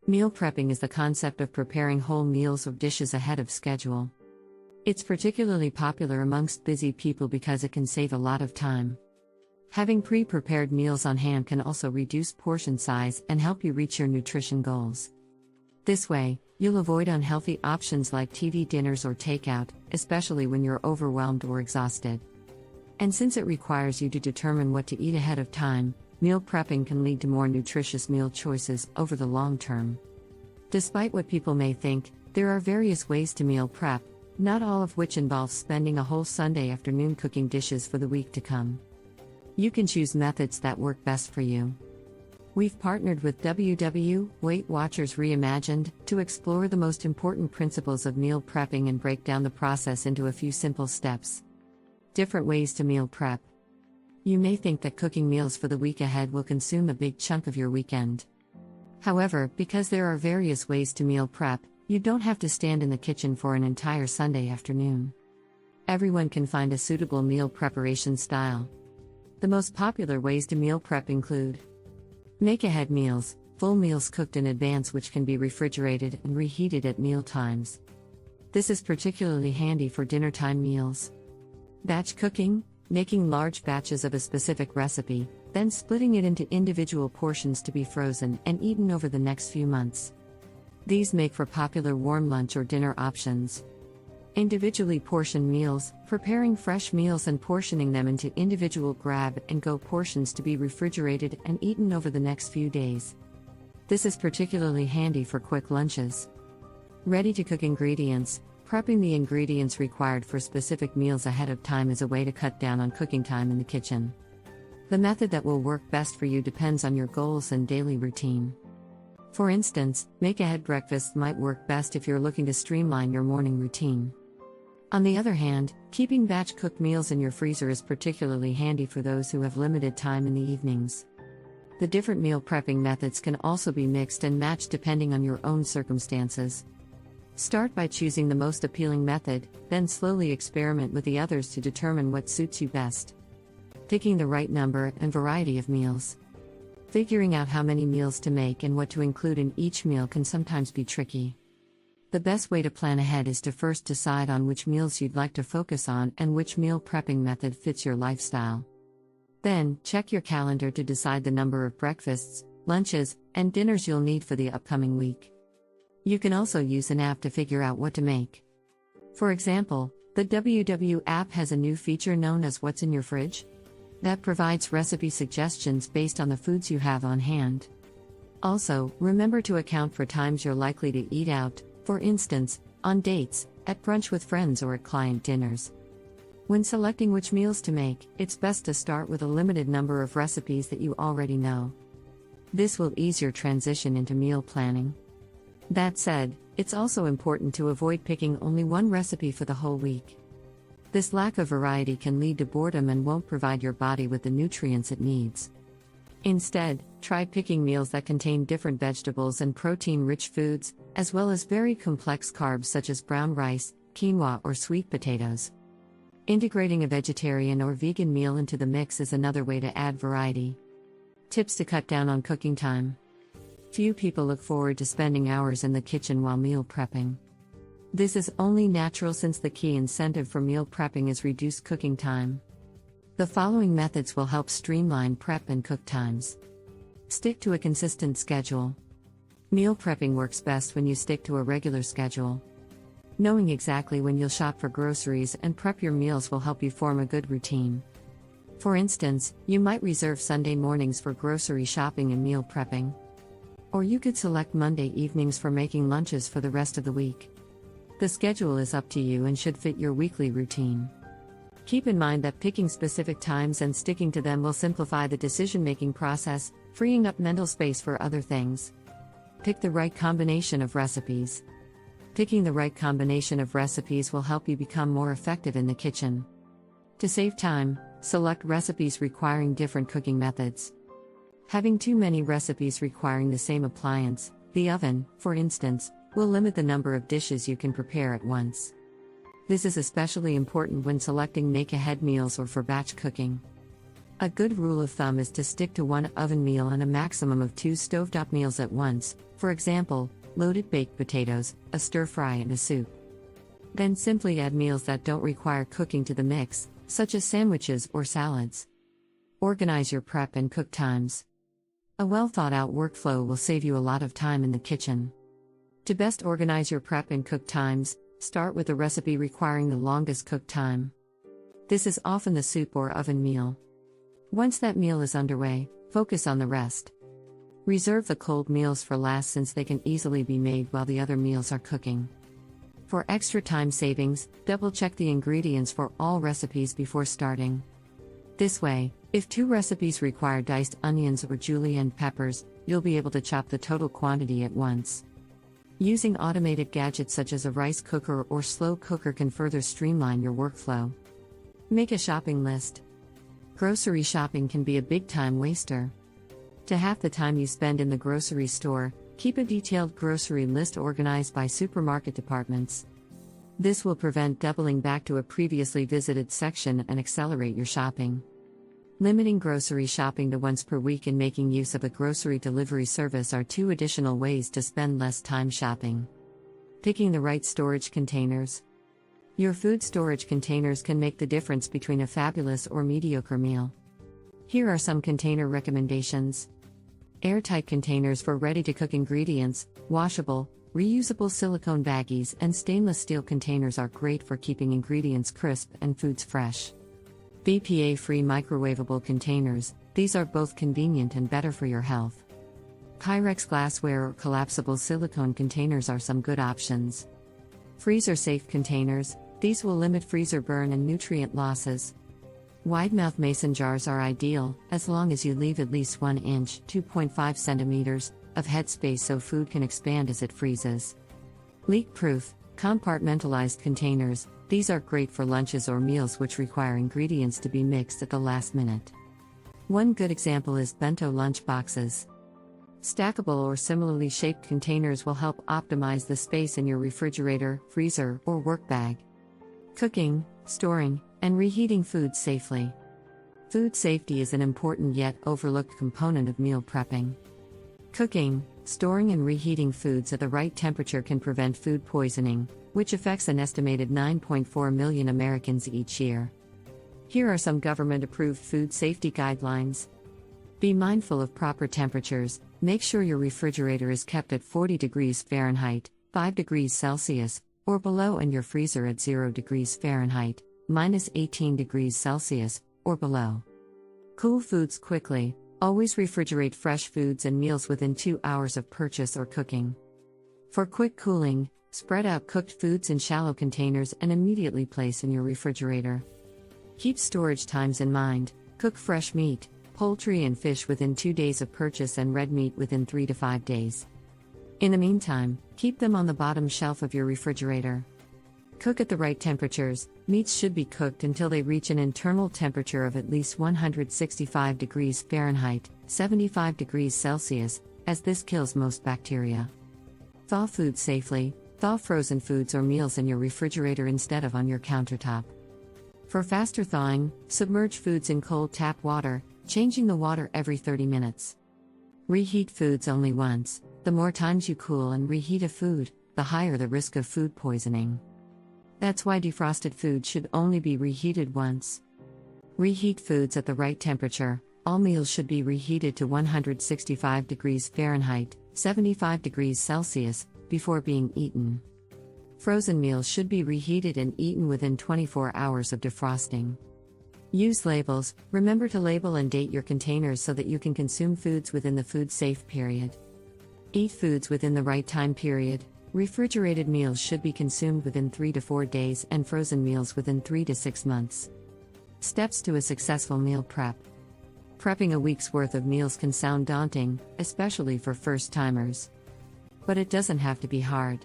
Meal prepping is the concept of preparing whole meals or dishes ahead of schedule. It's particularly popular amongst busy people because it can save a lot of time. Having pre-prepared meals on hand can also reduce portion size and help you reach your nutrition goals. This way, you'll avoid unhealthy options like TV dinners or takeout, especially when you're overwhelmed or exhausted. And since it requires you to determine what to eat ahead of time, meal prepping can lead to more nutritious meal choices over the long term. Despite what people may think, there are various ways to meal prep, not all of which involve spending a whole Sunday afternoon cooking dishes for the week to come. You can choose methods that work best for you. We've partnered with Weight Watchers Reimagined to explore the most important principles of meal prepping and break down the process into a few simple steps. Different ways to meal prep. You may think that cooking meals for the week ahead will consume a big chunk of your weekend. However, because there are various ways to meal prep, you don't have to stand in the kitchen for an entire Sunday afternoon. Everyone can find a suitable meal preparation style. The most popular ways to meal prep include make-ahead meals, full meals cooked in advance which can be refrigerated and reheated at meal times. This is particularly handy for dinner-time meals. Batch cooking, making large batches of a specific recipe, then splitting it into individual portions to be frozen and eaten over the next few months. These make for popular warm lunch or dinner options. Individually portioned meals, preparing fresh meals and portioning them into individual grab-and-go portions to be refrigerated and eaten over the next few days. This is particularly handy for quick lunches. Ready-to-cook ingredients. Prepping the ingredients required for specific meals ahead of time is a way to cut down on cooking time in the kitchen. The method that will work best for you depends on your goals and daily routine. For instance, make-ahead breakfasts might work best if you're looking to streamline your morning routine. On the other hand, keeping batch-cooked meals in your freezer is particularly handy for those who have limited time in the evenings. The different meal prepping methods can also be mixed and matched depending on your own circumstances. Start by choosing the most appealing method, then slowly experiment with the others to determine what suits you best. Picking the right number and variety of meals. Figuring out how many meals to make and what to include in each meal can sometimes be tricky. The best way to plan ahead is to first decide on which meals you'd like to focus on and which meal prepping method fits your lifestyle. Then, check your calendar to decide the number of breakfasts, lunches, and dinners you'll need for the upcoming week. You can also use an app to figure out what to make. For example, the WW app has a new feature known as What's in Your Fridge? That provides recipe suggestions based on the foods you have on hand. Also, remember to account for times you're likely to eat out, for instance, on dates, at brunch with friends or at client dinners. When selecting which meals to make, it's best to start with a limited number of recipes that you already know. This will ease your transition into meal planning. That said, it's also important to avoid picking only one recipe for the whole week. This lack of variety can lead to boredom and won't provide your body with the nutrients it needs. Instead, try picking meals that contain different vegetables and protein-rich foods, as well as very complex carbs such as brown rice, quinoa, or sweet potatoes. Integrating a vegetarian or vegan meal into the mix is another way to add variety. Tips to cut down on cooking time. Few people look forward to spending hours in the kitchen while meal prepping. This is only natural since the key incentive for meal prepping is reduced cooking time. The following methods will help streamline prep and cook times. Stick to a consistent schedule. Meal prepping works best when you stick to a regular schedule. Knowing exactly when you'll shop for groceries and prep your meals will help you form a good routine. For instance, you might reserve Sunday mornings for grocery shopping and meal prepping. Or you could select Monday evenings for making lunches for the rest of the week. The schedule is up to you and should fit your weekly routine. Keep in mind that picking specific times and sticking to them will simplify the decision-making process, freeing up mental space for other things. Pick the right combination of recipes. Picking the right combination of recipes will help you become more effective in the kitchen. To save time, select recipes requiring different cooking methods. Having too many recipes requiring the same appliance, the oven, for instance, will limit the number of dishes you can prepare at once. This is especially important when selecting make-ahead meals or for batch cooking. A good rule of thumb is to stick to one oven meal and a maximum of 2 stovetop meals at once, for example, loaded baked potatoes, a stir fry, and a soup. Then simply add meals that don't require cooking to the mix, such as sandwiches or salads. Organize your prep and cook times. A well thought out workflow will save you a lot of time in the kitchen. To best organize your prep and cook times, start with the recipe requiring the longest cook time. This is often the soup or oven meal. Once that meal is underway, focus on the rest. Reserve the cold meals for last since they can easily be made while the other meals are cooking. For extra time savings, double-check the ingredients for all recipes before starting. This way, if 2 recipes require diced onions or julienne peppers, you'll be able to chop the total quantity at once. Using automated gadgets such as a rice cooker or slow cooker can further streamline your workflow. Make a shopping list. Grocery shopping can be a big time waster. To half the time you spend in the grocery store, keep a detailed grocery list organized by supermarket departments. This will prevent doubling back to a previously visited section and accelerate your shopping. Limiting grocery shopping to once per week and making use of a grocery delivery service are 2 additional ways to spend less time shopping. Picking the right storage containers. Your food storage containers can make the difference between a fabulous or mediocre meal. Here are some container recommendations. Airtight containers for ready-to-cook ingredients, washable, reusable silicone baggies, and stainless steel containers are great for keeping ingredients crisp and foods fresh. BPA-free microwavable containers, these are both convenient and better for your health. Pyrex glassware or collapsible silicone containers are some good options. Freezer-safe containers, these will limit freezer burn and nutrient losses. Wide-mouth mason jars are ideal, as long as you leave at least 1 inch (2.5 centimeters) of headspace so food can expand as it freezes. Leak-proof, compartmentalized containers, these are great for lunches or meals which require ingredients to be mixed at the last minute. One good example is bento lunch boxes. Stackable or similarly shaped containers will help optimize the space in your refrigerator, freezer, or work bag. Cooking, storing, and reheating foods safely. Food safety is an important yet overlooked component of meal prepping. Cooking, storing, and reheating foods at the right temperature can prevent food poisoning, which affects an estimated 9.4 million Americans each year. Here are some government-approved food safety guidelines. Be mindful of proper temperatures. Make sure your refrigerator is kept at 40 degrees Fahrenheit, 5 degrees Celsius, or below, and your freezer at 0 degrees Fahrenheit, minus 18 degrees Celsius, or below. Cool foods quickly. Always refrigerate fresh foods and meals within 2 hours of purchase or cooking. For quick cooling, spread out cooked foods in shallow containers and immediately place in your refrigerator. Keep storage times in mind. Cook fresh meat, poultry, and fish within 2 days of purchase and red meat within 3 to 5 days. In the meantime, keep them on the bottom shelf of your refrigerator. Cook at the right temperatures. Meats should be cooked until they reach an internal temperature of at least 165 degrees Fahrenheit, 75 degrees Celsius, as this kills most bacteria. Thaw foods safely. Thaw frozen foods or meals in your refrigerator instead of on your countertop. For faster thawing, submerge foods in cold tap water, changing the water every 30 minutes. Reheat foods only once. The more times you cool and reheat a food, the higher the risk of food poisoning. That's why defrosted food should only be reheated once. Reheat foods at the right temperature. All meals should be reheated to 165 degrees Fahrenheit, 75 degrees Celsius, before being eaten. Frozen meals should be reheated and eaten within 24 hours of defrosting. Use labels. Remember to label and date your containers so that you can consume foods within the food safe period. Eat foods within the right time period. Refrigerated meals should be consumed within 3 to 4 days and frozen meals within 3 to 6 months. Steps to a successful meal prep. Prepping a week's worth of meals can sound daunting, especially for first-timers. But it doesn't have to be hard.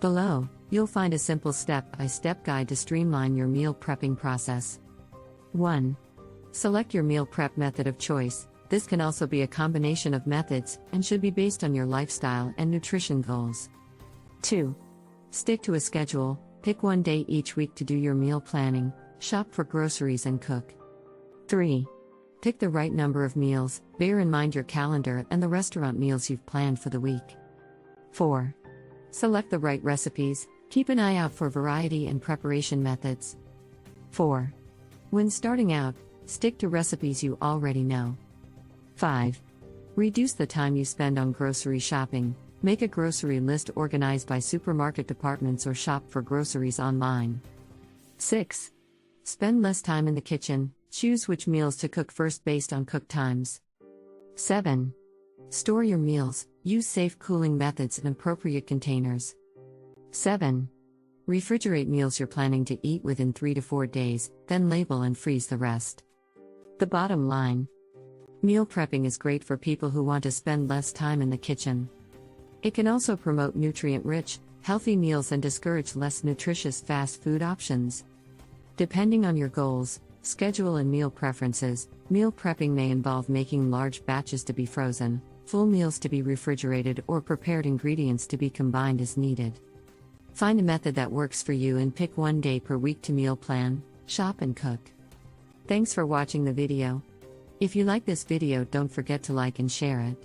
Below, you'll find a simple step-by-step guide to streamline your meal prepping process. 1. Select your meal prep method of choice. This can also be a combination of methods and should be based on your lifestyle and nutrition goals. 2. Stick to a schedule. Pick one day each week to do your meal planning, shop for groceries, and cook. 3. Pick the right number of meals, bear in mind your calendar and the restaurant meals you've planned for the week. 4. Select the right recipes, keep an eye out for variety and preparation methods. 4. When starting out, stick to recipes you already know. 5. Reduce the time you spend on grocery shopping, make a grocery list organized by supermarket departments or shop for groceries online. 6. Spend less time in the kitchen, choose which meals to cook first based on cook times. 7. Store your meals, use safe cooling methods and appropriate containers. 7. Refrigerate meals you're planning to eat within 3 to 4 days, then label and freeze the rest. The bottom line: meal prepping is great for people who want to spend less time in the kitchen. It can also promote nutrient-rich, healthy meals and discourage less nutritious fast food options. Depending on your goals, schedule and meal preferences, meal prepping may involve making large batches to be frozen, full meals to be refrigerated, or prepared ingredients to be combined as needed. Find a method that works for you and pick one day per week to meal plan, shop and cook. Thanks for watching the video. If you like this video, don't forget to like and share it.